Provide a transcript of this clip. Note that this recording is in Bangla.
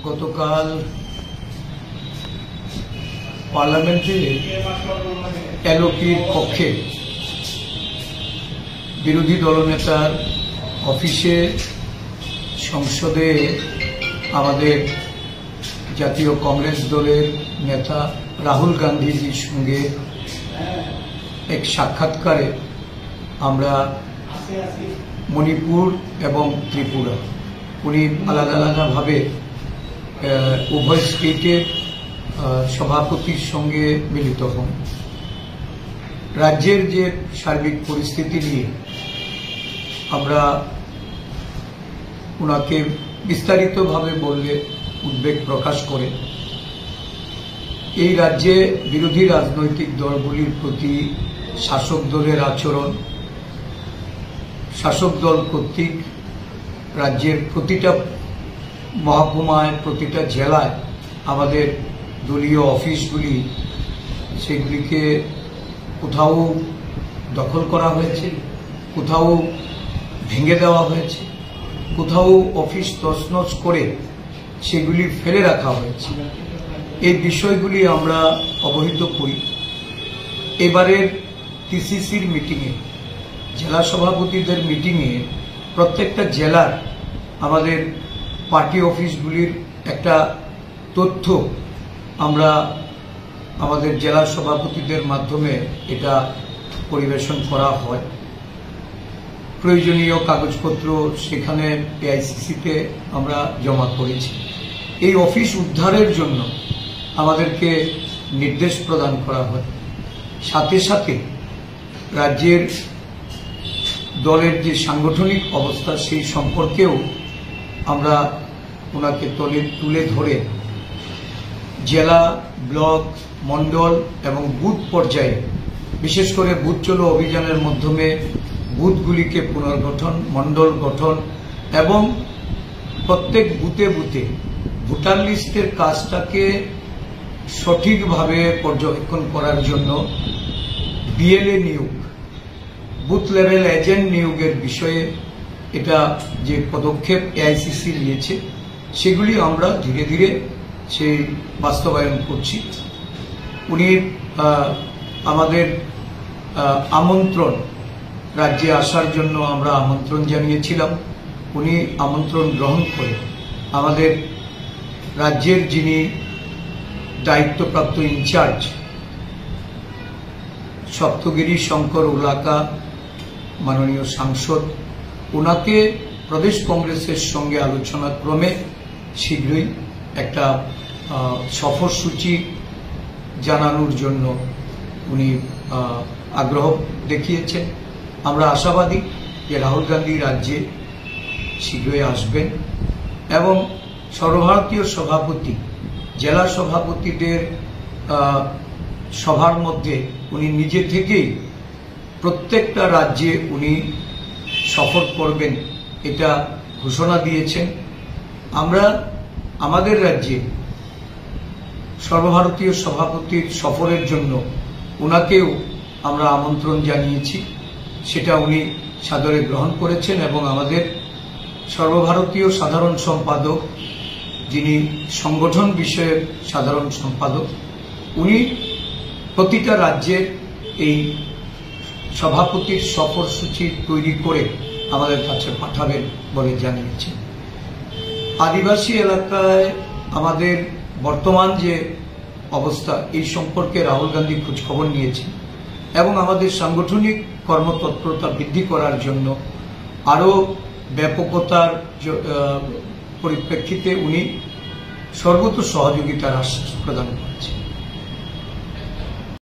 গতকাল পার্লামেন্টে এলওপির কক্ষে বিরোধী দলনেতার অফিসে সংসদে আমাদের জাতীয় কংগ্রেস দলের নেতা রাহুল গান্ধীজির সঙ্গে এক সাক্ষাৎকারে আমরা মণিপুর এবং ত্রিপুরা উনি আলাদা আলাদাভাবে উভয় স্টেটের সভাপতির সঙ্গে মিলিত হন। রাজ্যের যে সার্বিক পরিস্থিতি নিয়ে আমরা ওনাকে বিস্তারিতভাবে বললে উদ্বেগ প্রকাশ করে এই রাজ্যে বিরোধী রাজনৈতিক দলগুলির প্রতি শাসক দলের আচরণ, শাসক দল কর্তৃক রাজ্যের প্রতিটা মহকুমায় প্রতিটা জেলায় আমাদের দলীয় অফিসগুলি সেগুলিকে কোথাও দখল করা হয়েছে, কোথাও ভেঙে দেওয়া হয়েছে, কোথাও অফিস তছনছ করে সেগুলি ফেলে রাখা হয়েছে। এই বিষয়গুলি আমরা অবহিত করি। এবারের টিসিসির মিটিংয়ে, জেলা সভাপতিদের মিটিংয়ে প্রত্যেকটা জেলার আমাদের পার্টি অফিসগুলির একটা তথ্য আমরা আমাদের জেলা সভাপতিদের মাধ্যমে এটা পরিবেশন করা হয়। প্রয়োজনীয় কাগজপত্র সেখানে এআইসিসিতে আমরা জমা করেছি। এই অফিস উদ্ধারের জন্য আমাদেরকে নির্দেশ প্রদান করা হয়। সাথে সাথে রাজ্যের দলের যে সাংগঠনিক অবস্থা সেই সম্পর্কেও আমরা ওনাকে তুলে ধরে জেলা, ব্লক, মণ্ডল এবং বুথ পর্যায়ে, বিশেষ করে বুথ চলো অভিযানের মাধ্যমে বুথগুলিকে পুনর্গঠন, মণ্ডল গঠন এবং প্রত্যেক বুথে বুথে ভোটার লিস্টের কাজটাকে সঠিকভাবে পর্যবেক্ষণ করার জন্য বিএলএ নিয়োগ, বুথ লেভেল এজেন্ট নিয়োগের বিষয়ে এটা যে পদক্ষেপ এআইসিসি নিয়েছে সেগুলি আমরা ধীরে ধীরে সেই বাস্তবায়ন করছি। উনি আমাদের আমন্ত্রণ, রাজ্যে আসার জন্য আমরা আমন্ত্রণ জানিয়েছিলাম। উনি আমন্ত্রণ গ্রহণ করে আমাদের রাজ্যের যিনি দায়িত্বপ্রাপ্ত ইনচার্জ সপ্তগিরি শঙ্কর উলাকা মাননীয় সাংসদ, ওনাকে প্রদেশ কংগ্রেসের সঙ্গে আলোচনা ক্রমে শীঘ্রই একটা সফরসূচি জানানোর জন্য উনি আগ্রহ দেখিয়েছেন। আমরা আশাবাদী যে রাহুল গান্ধী রাজ্যে শীঘ্রই আসবেন এবং সর্বভারতীয় সভাপতি, জেলা সভাপতিদের সভার মধ্যে উনি নিজে থেকেই প্রত্যেকটা রাজ্যে উনি সফর করবেন এটা ঘোষণা দিয়েছেন। আমরা আমাদের রাজ্যে সর্বভারতীয় সভাপতির সফরের জন্য ওনাকেও আমরা আমন্ত্রণ জানিয়েছি, সেটা উনি সাদরে গ্রহণ করেছেন এবং আমাদের সর্বভারতীয় সাধারণ সম্পাদক, যিনি সংগঠন বিষয়ক সাধারণ সম্পাদক, উনি প্রতিটা রাজ্যের এই সভাপতির সফরসূচি তৈরি করে আমাদের কাছে পাঠাবেন বলে জানিয়েছেন। আদিবাসী এলাকায় আমাদের বর্তমান যে অবস্থা এই সম্পর্কে রাহুল গান্ধী খোঁজখবর নিয়েছেন এবং আমাদের সাংগঠনিক কর্মতৎপরতা বৃদ্ধি করার জন্য আরও ব্যাপকতার পরিপ্রেক্ষিতে উনি সর্বত সহযোগিতার আশ্বাস প্রদান করেছেন।